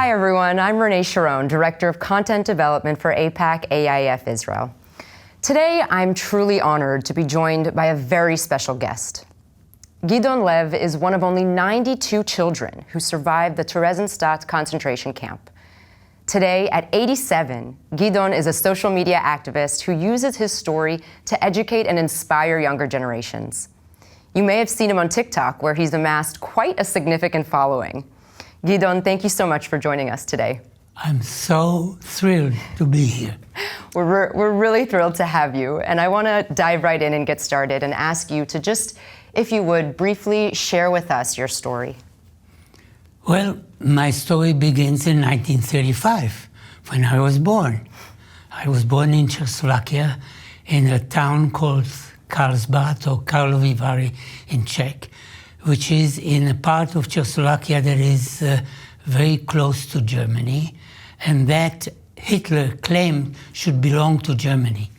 Hi everyone, I'm Renee Sharon, Director of Content Development for AIPAC AIF Israel. Today, I'm truly honored to be joined by a very special guest. Gidon Lev is one of only 92 children who survived the Theresienstadt concentration camp. Today, at 87, Gidon is a social media activist who uses his story to educate and inspire younger generations. You may have seen him on TikTok, where he's amassed quite a significant following. Gidon, thank you so much for joining us today. I'm so thrilled to be here. We're really thrilled to have you, and I want to dive right in and get started and ask you to just, if you would, briefly share with us your story. Well, my story begins in 1935, when I was born. I was born in Czechoslovakia, in a town called Karlsbad, or Karlovy Vary in Czech, which is in a part of Czechoslovakia that is very close to Germany, and that Hitler claimed should belong to Germany.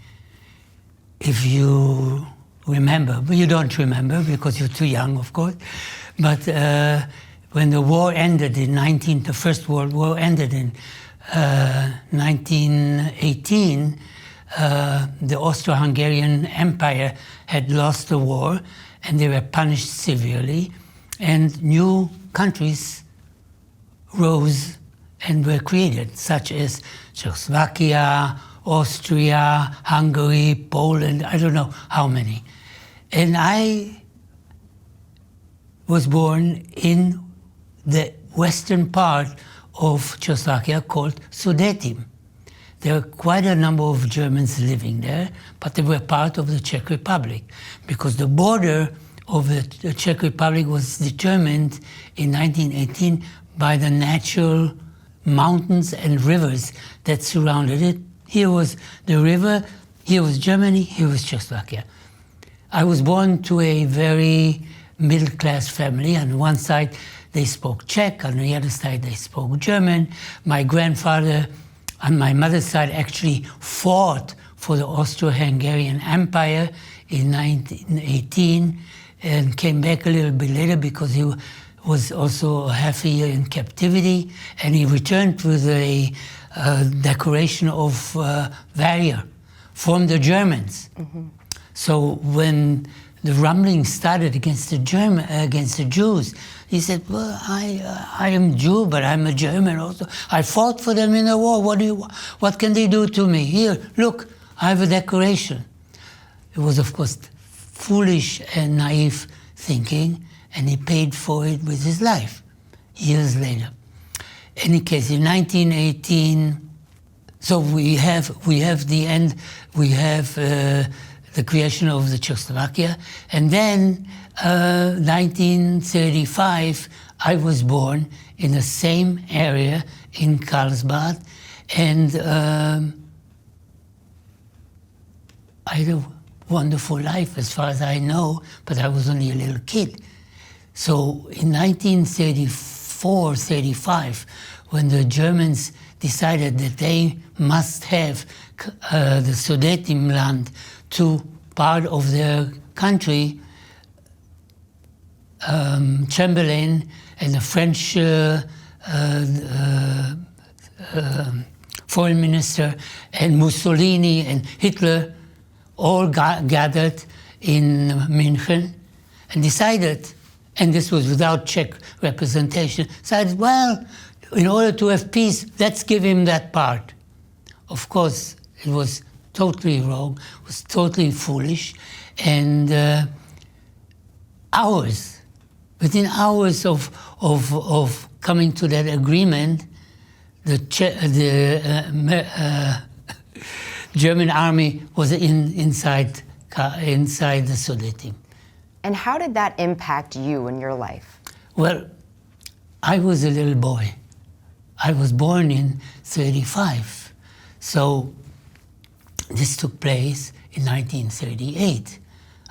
If you remember, but you don't remember because you're too young, of course, but when the war ended the First World War ended in 1918, the Austro-Hungarian Empire had lost the war, and they were punished severely, and new countries rose and were created, such as Czechoslovakia, Austria, Hungary, Poland, I don't know how many. And I was born in the western part of Czechoslovakia called Sudetim. There were quite a number of Germans living there, but they were part of the Czech Republic, because the border of the Czech Republic was determined in 1918 by the natural mountains and rivers that surrounded it. Here was the river, here was Germany, here was Czechoslovakia. I was born to a very middle-class family. On one side, they spoke Czech, on the other side, they spoke German. My grandfather, on my mother's side, actually fought for the Austro-Hungarian Empire in 1918 and came back a little bit later because he was also half a year in captivity, and he returned with a decoration of valor from the Germans. Mm-hmm. So when the rumbling started against the Jews, he said, well, I am Jew, but I'm a German also. I fought for them in the war. What can they do to me? Here, look, I have a decoration. It was, of course, foolish and naive thinking, and he paid for it with his life years later. In any case, in 1918, so we have the end, we have the creation of the Czechoslovakia, and then 1935, I was born in the same area in Karlsbad, and I had a wonderful life as far as I know, but I was only a little kid. So in 1934-35, when the Germans decided that they must have the Sudetenland to part of their country, Chamberlain and the French foreign minister and Mussolini and Hitler all gathered in München and decided, and this was without Czech representation, decided, well, in order to have peace, let's give him that part. Of course, it was totally wrong, it was totally foolish, and within hours of coming to that agreement, the German army was inside the Sudetim. And how did that impact you in your life? Well, I was a little boy. I was born in 1935. So this took place in 1938.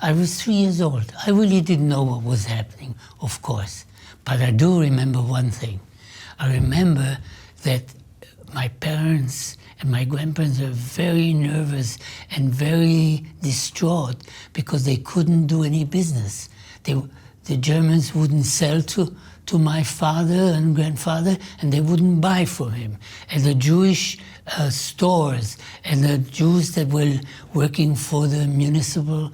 I was 3 years old. I really didn't know what was happening, of course. But I do remember one thing. I remember that my parents and my grandparents were very nervous and very distraught because they couldn't do any business. The Germans wouldn't sell to to my father and grandfather, and they wouldn't buy from him. And the Jewish stores and the Jews that were working for the municipal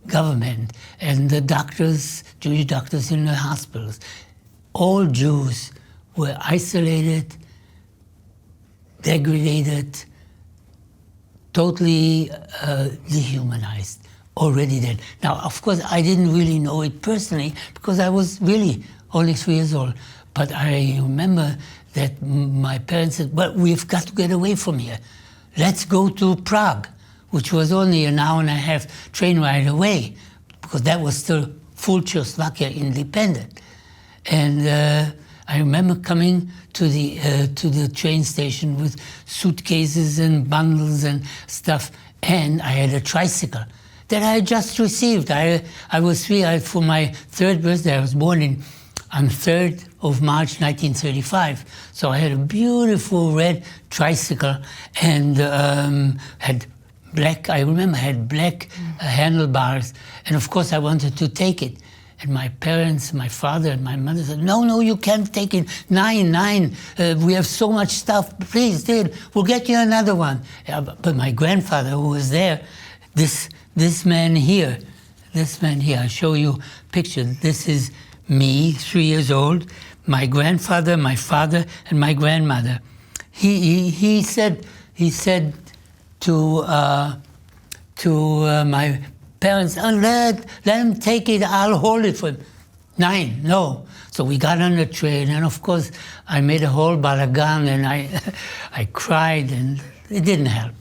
government and the doctors, Jewish doctors in the hospitals, all Jews were isolated, degraded, totally dehumanized, already dead. Now, of course, I didn't really know it personally because I was really only 3 years old. But I remember that my parents said, well, we've got to get away from here. Let's go to Prague, which was only an hour and a half train ride away, because that was still full Czechoslovakia independent. And I remember coming to the train station with suitcases and bundles and stuff, and I had a tricycle that I had just received. I was 3, for my 3rd birthday, I was born on 3rd of March 1935. So I had a beautiful red tricycle and had black, I remember had black handlebars, and of course I wanted to take it. And my parents, my father and my mother said, no, you can't take it. Nine, we have so much stuff. Please, Dad, we'll get you another one. But my grandfather, who was there, this man here, I show you a picture. This is me, 3 years old, my grandfather, my father, and my grandmother. He said to my parents, oh, let him take it, I'll hold it for him. 9, no. So we got on the train, and of course I made a whole balagan, and I cried, and it didn't help.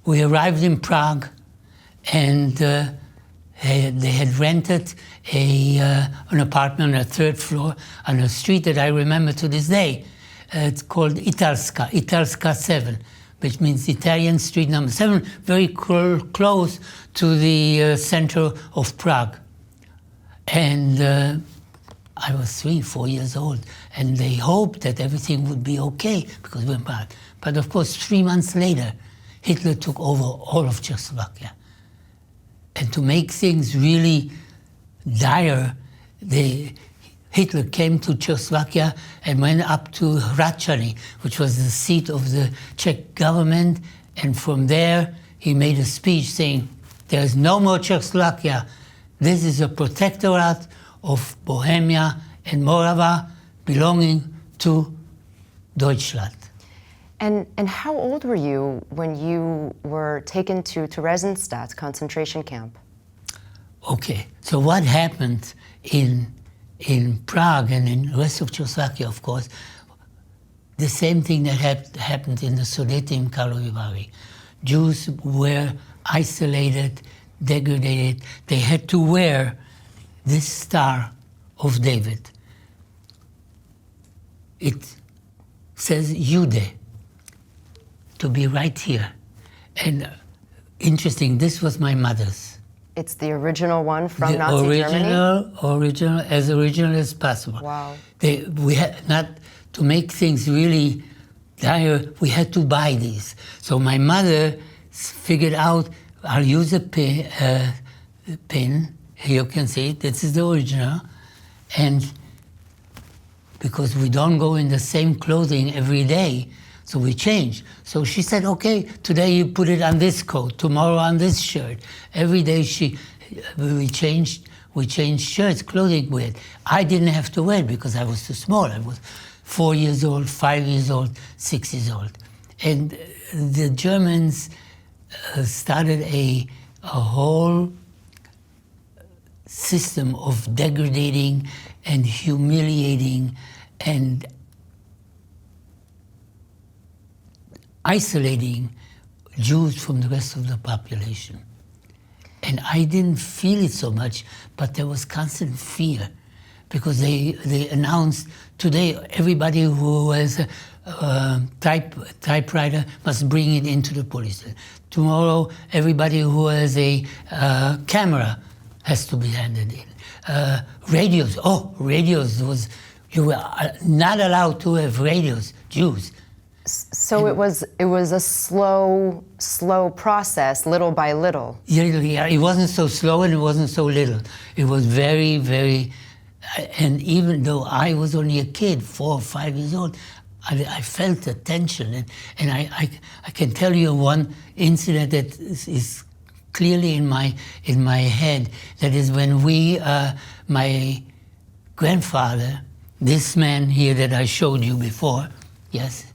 We arrived in Prague, and they had rented an apartment on the 3rd floor on a street that I remember to this day. It's called Italska 7. Which means Italian street number 7, very close to the center of Prague. And I was 3, 4 years old, and they hoped that everything would be okay because we were in Prague. But of course, 3 months later, Hitler took over all of Czechoslovakia. And to make things really dire, Hitler came to Czechoslovakia and went up to Hradčany, which was the seat of the Czech government, and from there he made a speech saying, there is no more Czechoslovakia. This is a protectorate of Bohemia and Morava belonging to Deutschland. And how old were you when you were taken to Theresienstadt concentration camp? Okay, so what happened in Prague and in the rest of Czechoslovakia, of course, the same thing that happened in the Sudety in Karlovy Vary. Jews were isolated, degraded. They had to wear this Star of David. It says Jude, to be right here. And interesting, this was my mother's. It's the original one from Nazi Germany? Original as possible. Wow. We had not, to make things really dire, we had to buy these. So my mother figured out, I'll use a pin, here you can see it, this is the original, and because we don't go in the same clothing every day, so we change. So she said, okay, today you put it on this coat, tomorrow on this shirt. Every day we changed shirts, clothing with it. I didn't have to wear it because I was too small. I was 4 years old, 5 years old, 6 years old. And the Germans started a whole system of degrading and humiliating and isolating Jews from the rest of the population. And I didn't feel it so much, but there was constant fear because they announced today everybody who has a typewriter must bring it into the police. Tomorrow everybody who has a camera has to be handed in. Radios, you were not allowed to have radios, Jews. So it was a slow process, little by little. Yeah, it wasn't so slow and it wasn't so little. It was very, very And even though I was only a kid, 4 or 5 years old, I felt the tension. And I can tell you one incident that is clearly in my head. That is when my grandfather, this man here that I showed you before, yes,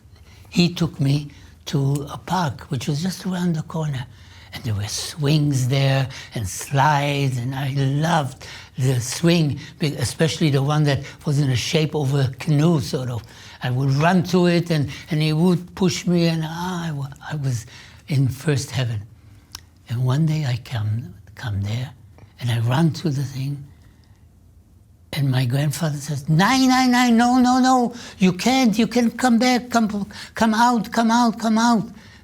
he took me to a park which was just around the corner. And there were swings there and slides, and I loved the swing, especially the one that was in the shape of a canoe, sort of. I would run to it, and he would push me, and I was in first heaven. And one day I come there, and I run to the thing, and my grandfather says, "Nein, no, you can't come back, come out.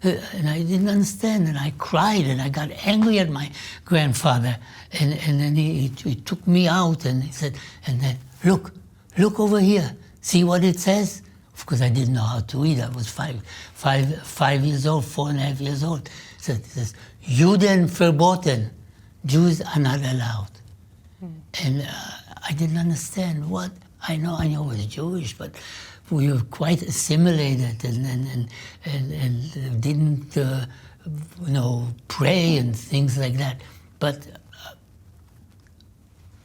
And I didn't understand, and I cried, and I got angry at my grandfather. And then he took me out, and he said, and then, look over here, see what it says? Of course, I didn't know how to read. I was five years old, 4.5 years old. So it says, Juden verboten, Jews are not allowed. And I didn't understand what. I know I was Jewish, but we were quite assimilated and didn't pray and things like that. But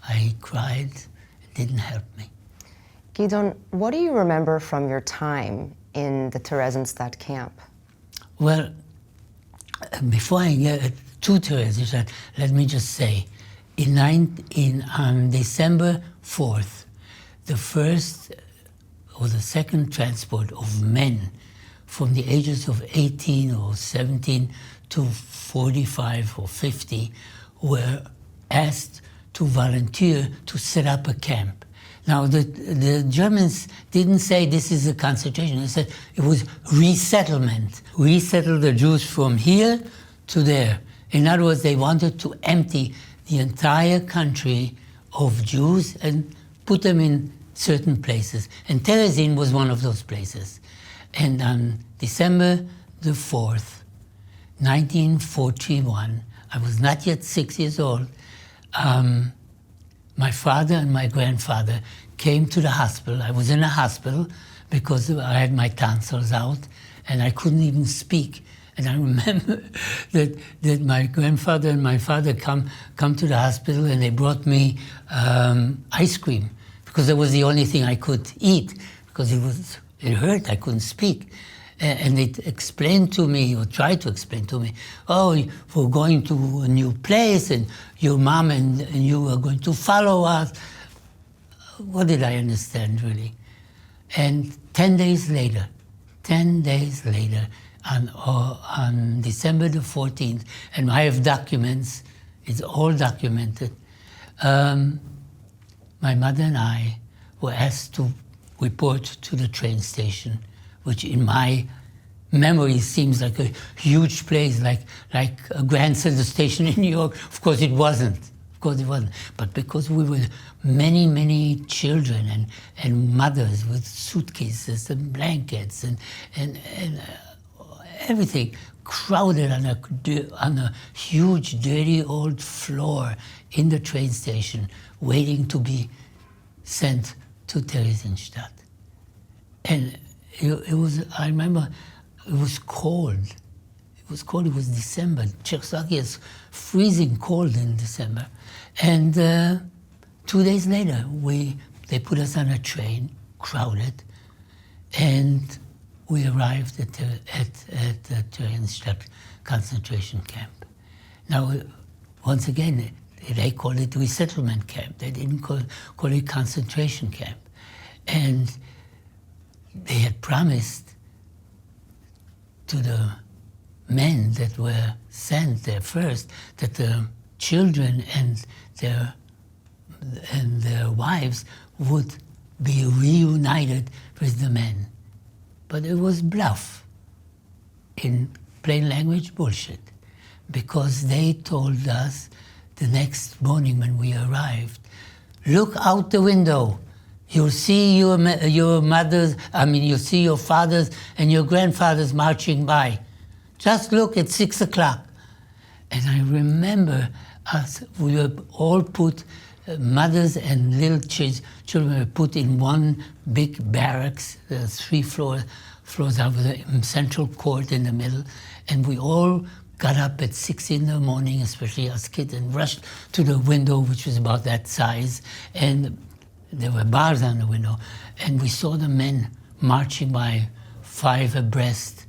I cried. It didn't help me. Gidon, what do you remember from your time in the Theresienstadt camp? Well, before I get to Theresienstadt, let me just say, on December 4th, the first or the second transport of men from the ages of 18 or 17 to 45 or 50 were asked to volunteer to set up a camp. Now, the Germans didn't say this is a concentration. They said it was resettlement. Resettle the Jews from here to there. In other words, they wanted to empty the entire country of Jews and put them in certain places. And Theresienstadt was one of those places. And on December the 4th, 1941, I was not yet 6 years old, my father and my grandfather came to the hospital. I was in a hospital because I had my tonsils out and I couldn't even speak. And I remember that my grandfather and my father come to the hospital and they brought me ice cream because that was the only thing I could eat because it hurt, I couldn't speak. And they explained to me, or tried to explain to me, oh, we're going to a new place and your mom and you are going to follow us. What did I understand, really? And 10 days later, on December the 14th, and I have documents, it's all documented, my mother and I were asked to report to the train station, which in my memory seems like a huge place, like a Grand Central Station in New York. Of course it wasn't. But because we were many children and mothers with suitcases and blankets and everything crowded on a huge, dirty old floor in the train station, waiting to be sent to Theresienstadt. And it was, I remember, it was cold. It was December. Czechoslovakia is freezing cold in December. And 2 days later, they put us on a train, crowded, and we arrived at the Theresienstadt concentration camp. Now, once again, they called it resettlement camp. They didn't call it concentration camp. And they had promised to the men that were sent there first that the children and their wives would be reunited with the men. But it was bluff. In plain language, bullshit. Because they told us the next morning when we arrived, look out the window. You'll see your mothers, you'll see your fathers and your grandfathers marching by. Just look at 6 o'clock. And I remember we were all put mothers and little children were put in one big barracks, 3 floors of the central court in the middle, and we all got up at 6 in the morning, especially us kids, and rushed to the window, which was about that size, and there were bars on the window, and we saw the men marching by 5 abreast,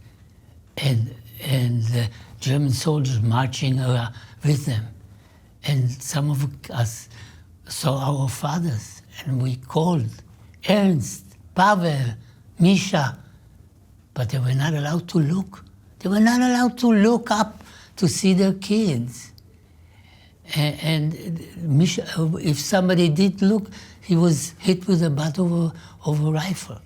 and the German soldiers marching with them. And some of us saw our fathers, and we called Ernst, Pavel, Misha, but they were not allowed to look. They were not allowed to look up to see their kids. And Misha, if somebody did look, he was hit with the butt of a rifle.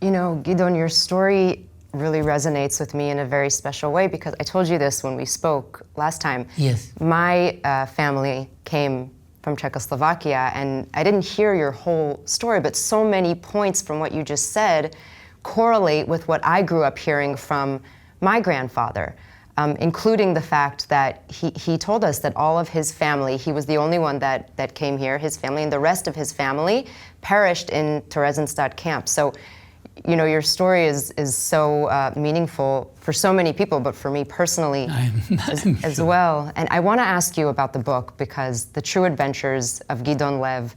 You know, Gidon, your story really resonates with me in a very special way, because I told you this when we spoke last time. Yes. My family came from Czechoslovakia, and I didn't hear your whole story, but so many points from what you just said correlate with what I grew up hearing from my grandfather, including the fact that he told us that all of his family, he was the only one that came here, his family, and the rest of his family perished in Theresienstadt camp. So, you know, your story is so meaningful for so many people, but for me personally as well. And I want to ask you about the book, because The True Adventures of Gidon Lev,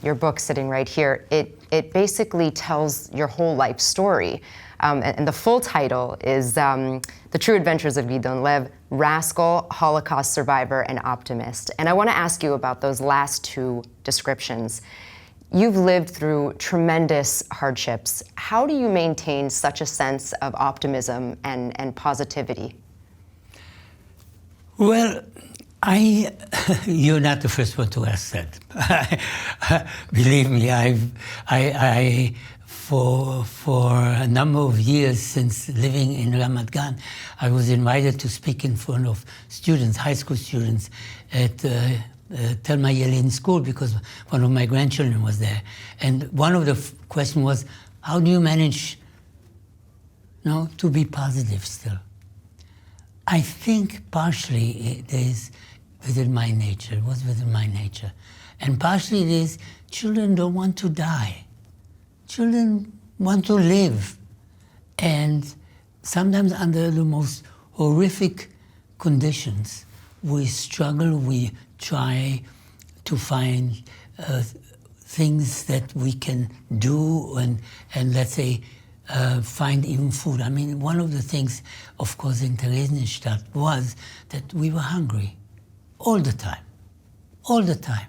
your book sitting right here, it basically tells your whole life story. And the full title is The True Adventures of Gidon Lev, Rascal, Holocaust Survivor, and Optimist. And I want to ask you about those last 2 descriptions. You've lived through tremendous hardships. How do you maintain such a sense of optimism and positivity? Well, you're not the first one to ask that. Believe me, for a number of years since living in Ramat Gan, I was invited to speak in front of students, high school students, at Thelma Yellin School, because one of my grandchildren was there. And one of the questions was, how do you manage to be positive still? I think partially it is within my nature, it was within my nature. And partially it is, children don't want to die. Children want to live. And sometimes under the most horrific conditions, we struggle, we try to find things that we can do and let's say, find even food. I mean, one of the things, of course, in Theresienstadt was that we were hungry all the time, all the time.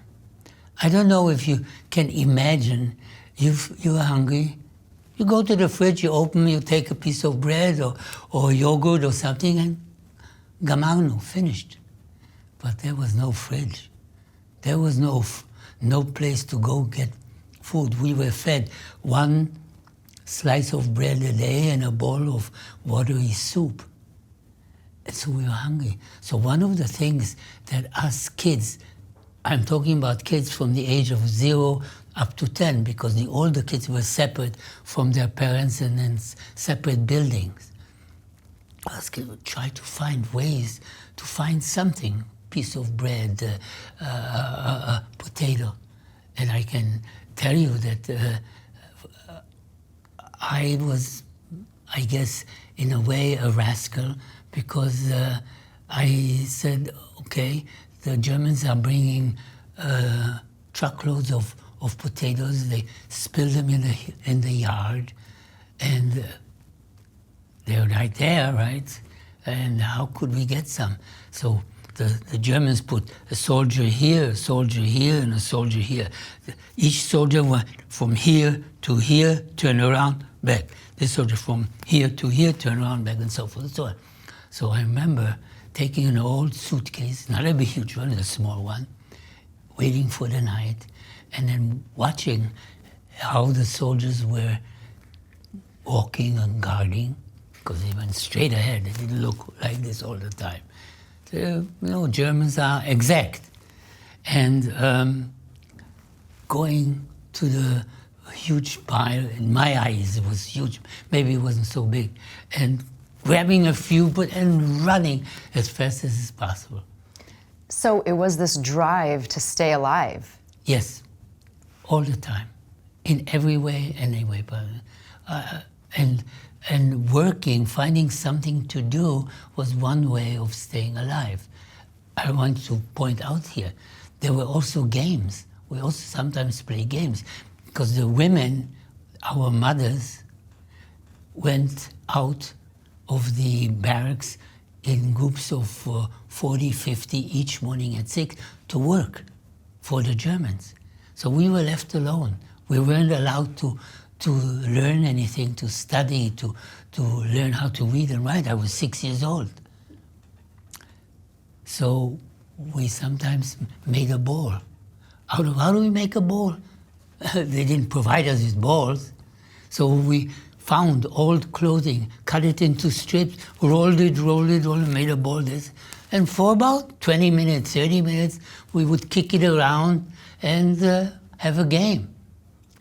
I don't know if you can imagine you are hungry, you go to the fridge, you open, you take a piece of bread or yogurt or something, and gamarnu, finished. But there was no fridge. There was no place to go get food. We were fed 1 slice of bread a day and a bowl of watery soup. And so we were hungry. So one of the things that us kids, I'm talking about kids from the age of 0 up to 10, because the older kids were separate from their parents and in separate buildings. Us kids would try to find ways to find something, piece of bread, a potato. And I can tell you that I was, I guess, in a way a rascal, because I said, okay, the Germans are bringing truckloads of potatoes. They spill them in the yard, and they're right there, right? And how could we get some? So the Germans put a soldier here, and a soldier here. Each soldier went from here to here, turn around, back. This soldier from here to here, turn around, back, and so forth and so on. So I remember taking an old suitcase, not a big huge one, a small one, waiting for the night, and then watching how the soldiers were walking and guarding, because they went straight ahead. They didn't look like this all the time. Germans are exact. And going to the huge pile, in my eyes it was huge, maybe it wasn't so big, and grabbing a few and running as fast as possible. So it was this drive to stay alive. Yes, all the time, in every way, any way. And working, finding something to do was one way of staying alive. I want to point out here, there were also games. We also sometimes play games because the women, our mothers, went out of the barracks in groups of 40, 50 each morning at 6 to work for the Germans. So we were left alone. We weren't allowed to learn anything, to study, to learn how to read and write. I was 6 years old. So we sometimes made a ball. How do we make a ball? They didn't provide us with balls. So we found old clothing, cut it into strips, rolled it, made a ball this. And for about 20 minutes, 30 minutes, we would kick it around and have a game.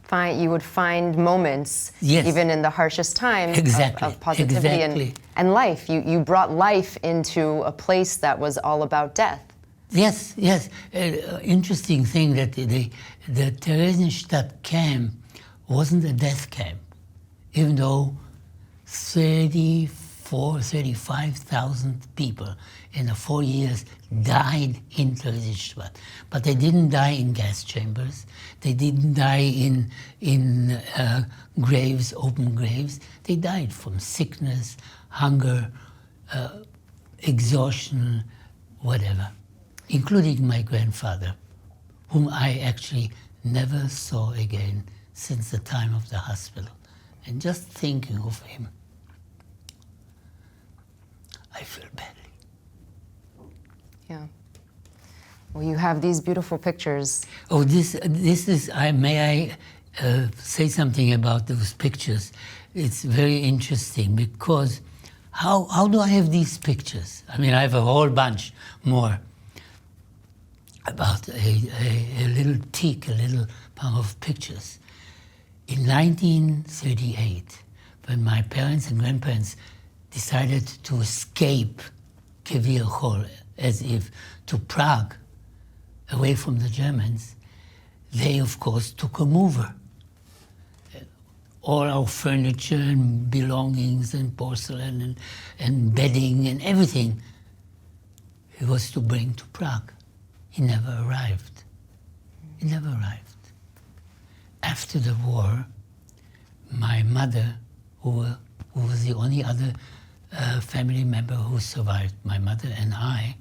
You would find moments, yes, even in the harshest times, exactly, of positivity exactly. and life. You brought life into a place that was all about death. Yes, yes. Interesting thing that the Theresienstadt camp wasn't a death camp, even though 35,000 people in the 4 years died in Theresienstadt. But they didn't die in gas chambers. They didn't die in graves, open graves. They died from sickness, hunger, exhaustion, whatever, including my grandfather, whom I actually never saw again since the time of the hospital. And just thinking of him, I feel badly. Yeah. Well, you have these beautiful pictures. Oh, this is, may I say something about those pictures? It's very interesting because how do I have these pictures? I mean, I have a whole bunch more about a little teak, a little pile of pictures. In 1938, when my parents and grandparents decided to escape Kivir, as if to Prague, away from the Germans, they of course took a mover. All our furniture and belongings and porcelain and bedding and everything, he was to bring to Prague. He never arrived. He never arrived. After the war, my mother, who was the only other family member who survived, my mother and I,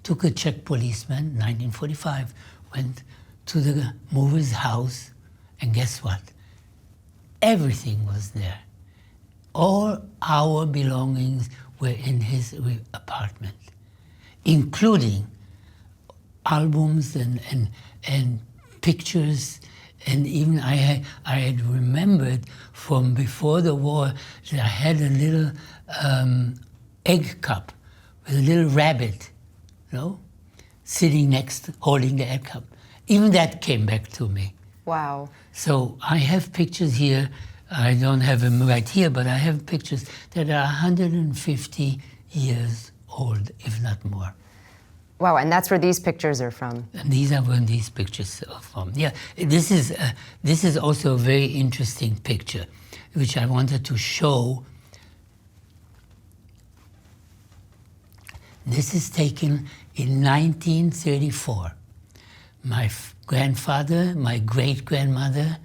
took a Czech policeman, 1945, went to the mover's house, and guess what? Everything was there. All our belongings were in his apartment, including albums and pictures, and even I had remembered from before the war that I had a little egg cup with a little rabbit, sitting next, holding the egg cup. Even that came back to me. Wow. So I have pictures here. I don't have them right here, but I have pictures that are 150 years old, if not more. Wow, and that's where these pictures are from. And these are where these pictures are from. Yeah, this is also a very interesting picture, which I wanted to show. This is taken in 1934. My grandfather, my great-grandmother,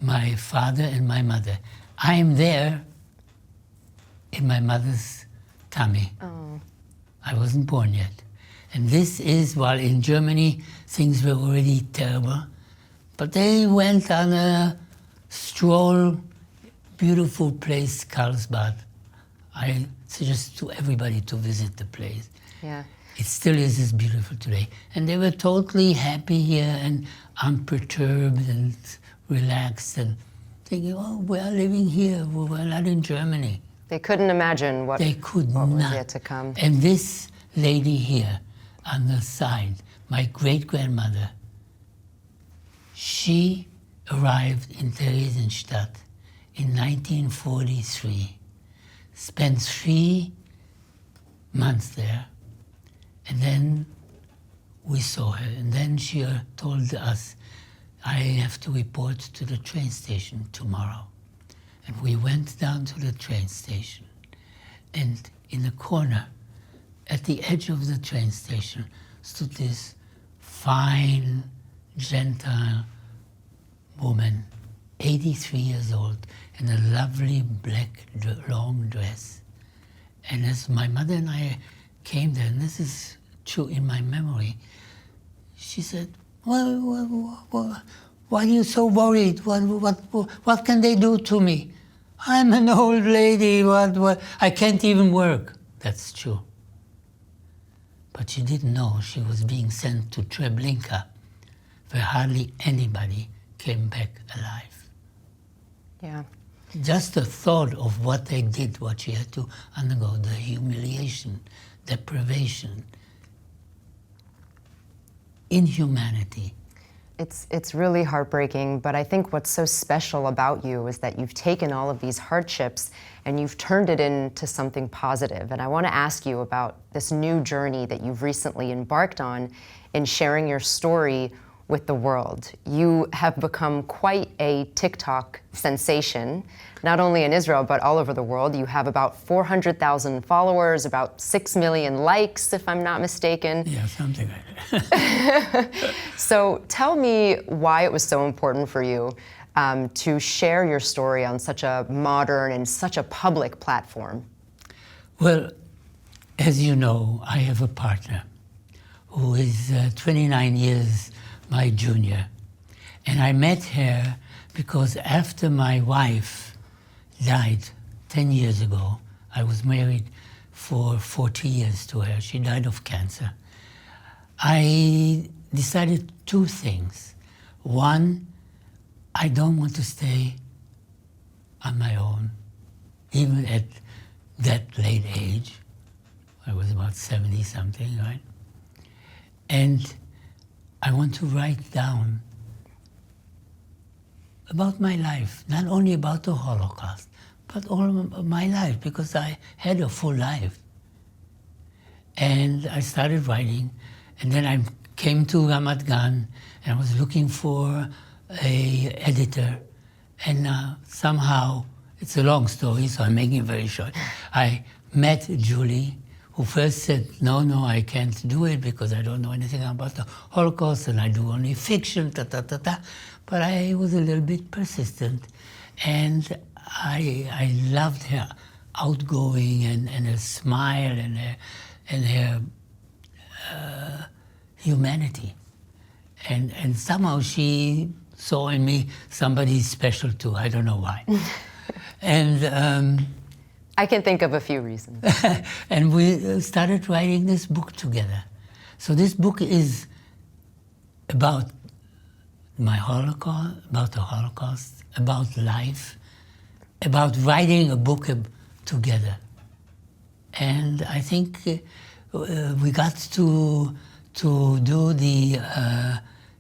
my father, and my mother. I am there in my mother's tummy. Oh. I wasn't born yet. And this is, while in Germany things were already terrible, but they went on a stroll, beautiful place, Karlsbad. I suggest to everybody to visit the place. Yeah. It still is beautiful today. And they were totally happy here and unperturbed and relaxed and thinking, oh, we are living here, we're not in Germany. They couldn't imagine what was yet to come. And this lady here on the side, my great-grandmother, she arrived in Theresienstadt in 1943, spent 3 months there, And then we saw her, and then she told us, I have to report to the train station tomorrow. And we went down to the train station, and in the corner, at the edge of the train station, stood this fine, gentile woman, 83 years old, in a lovely black long dress. And as my mother and I came there, and this is true in my memory, she said, well, why are you so worried? What can they do to me? I'm an old lady, I can't even work. That's true. But she didn't know she was being sent to Treblinka, where hardly anybody came back alive. Yeah. Just the thought of what they did, what she had to undergo, the humiliation, deprivation, inhumanity. It's really heartbreaking, but I think what's so special about you is that you've taken all of these hardships and you've turned it into something positive. And I want to ask you about this new journey that you've recently embarked on in sharing your story with the world. You have become quite a TikTok sensation, not only in Israel, but all over the world. You have about 400,000 followers, about 6 million likes, if I'm not mistaken. Yeah, something like that. So tell me why it was so important for you to share your story on such a modern and such a public platform. Well, as you know, I have a partner who is 29 years my junior. And I met her because after my wife died 10 years ago, I was married for 40 years to her. She died of cancer. I decided two things. One, I don't want to stay on my own, even at that late age. I was about 70-something, right? And I want to write down about my life, not only about the Holocaust, but all of my life, because I had a full life. And I started writing, and then I came to Ramat Gan, and I was looking for an editor, and somehow, it's a long story, so I'm making it very short. I met Julie, who first said, no, I can't do it because I don't know anything about the Holocaust and I do only fiction, But I was a little bit persistent, and I loved her outgoing and her smile and her humanity. And somehow she saw in me somebody special too, I don't know why. And I can think of a few reasons. and we started writing this book together. So this book is about my Holocaust, about the Holocaust, about life, about writing a book together. And I think we got to do the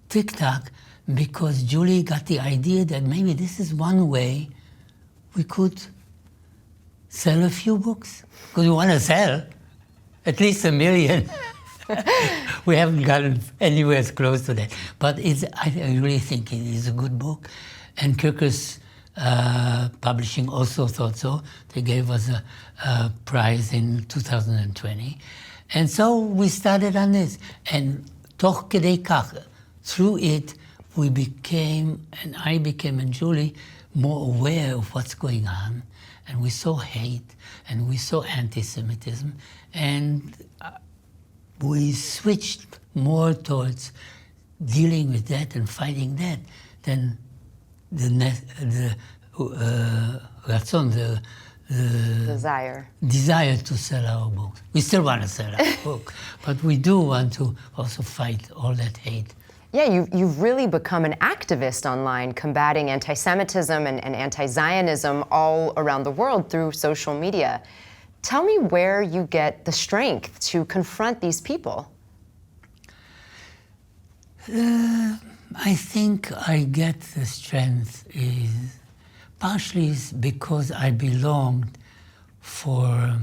TikTok because Julie got the idea that maybe this is one way we could sell a few books, because we want to sell at least 1 million. We haven't gotten anywhere as close to that. But I really think it is a good book. And Kirkus Publishing also thought so. They gave us a prize in 2020. And so we started on this. And toch kedei kach, through it, we became, and I became, and Julie, more aware of what's going on. And we saw hate, and we saw anti-Semitism, and we switched more towards dealing with that and fighting that than the desire to sell our books. We still want to sell our book, but we do want to also fight all that hate. Yeah, you've really become an activist online, combating anti-Semitism and anti-Zionism all around the world through social media. Tell me where you get the strength to confront these people. I think I get the strength is partially because I belonged for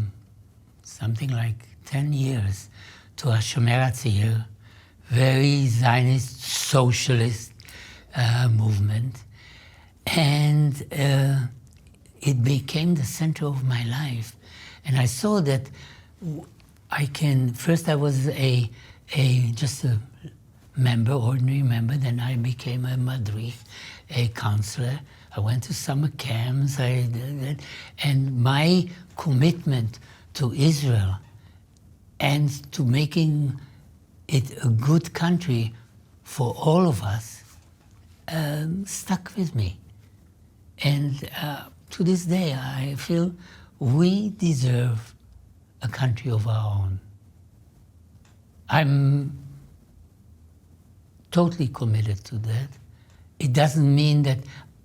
something like 10 years to a Shomer HaTziyur, very Zionist, socialist movement. And it became the center of my life. And I saw that first I was just a member, ordinary member, then I became a madrich, a counselor. I went to summer camps, and my commitment to Israel and to making it a good country for all of us stuck with me. And to this day, I feel we deserve a country of our own. I'm totally committed to that. It doesn't mean that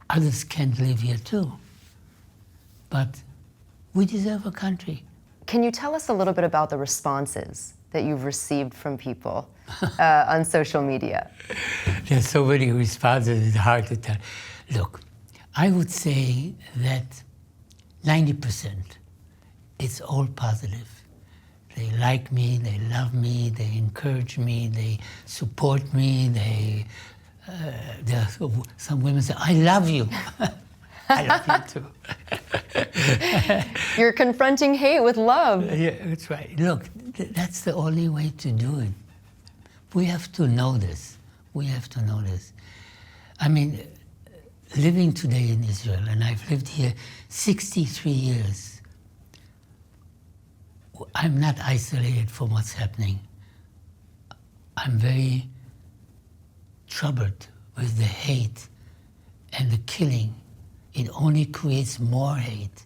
others can't live here too, but we deserve a country. Can you tell us a little bit about the responses that you've received from people on social media? There's so many responses, it's hard to tell. Look, I would say that 90%, it's all positive. They like me, they love me, they encourage me, they support me, there are some women say, I love you. I love you too. You're confronting hate with love. Yeah, that's right. Look, that's the only way to do it. We have to know this. We have to know this. I mean, living today in Israel, and I've lived here 63 years, I'm not isolated from what's happening. I'm very troubled with the hate and the killing. It only creates more hate.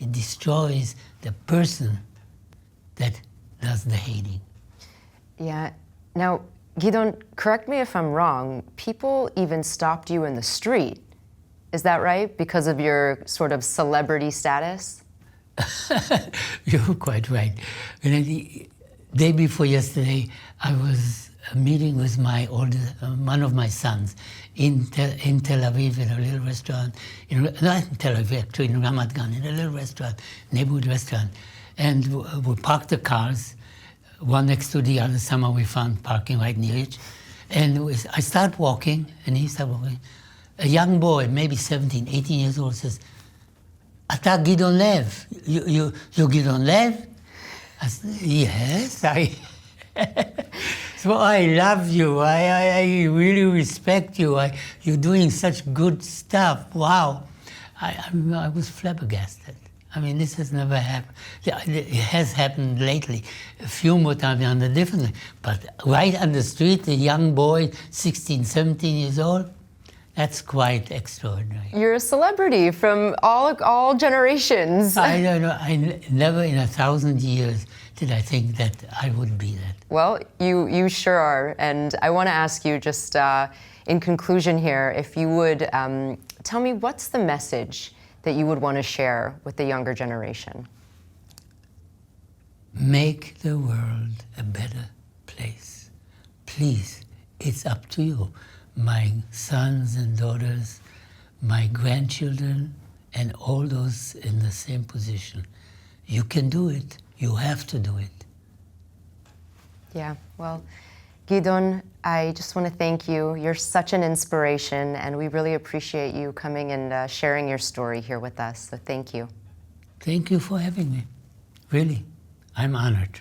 It destroys the person that does the hating. Yeah. Now, Gidon, correct me if I'm wrong, people even stopped you in the street. Is that right? Because of your sort of celebrity status? You're quite right. The day before yesterday, I was meeting with my one of my sons in Tel Aviv in a little restaurant, not in Tel Aviv, actually in Ramat Gan, in a little restaurant, neighborhood restaurant. And we parked the cars, one next to the other. Somehow we found parking right near it. And I start walking, and he started walking. A young boy, maybe 17, 18 years old, says, "Ata Gidon Lev, you Gidon Lev?" I said, "Yes, So I love you. I really respect you. You're doing such good stuff. Wow." I was flabbergasted. I mean, this has never happened. It has happened lately, a few more times under differently. But right on the street, a young boy, 16, 17 years old, that's quite extraordinary. You're a celebrity from all generations. I don't know. I never in 1,000 years did I think that I would be that. Well, you sure are. And I want to ask you just in conclusion here, if you would tell me what's the message that you would want to share with the younger generation? Make the world a better place. Please, it's up to you. My sons and daughters, my grandchildren, and all those in the same position. You can do it. You have to do it. Yeah, well, Gidon, I just want to thank you. You're such an inspiration, and we really appreciate you coming and sharing your story here with us. So thank you. Thank you for having me. Really, I'm honored.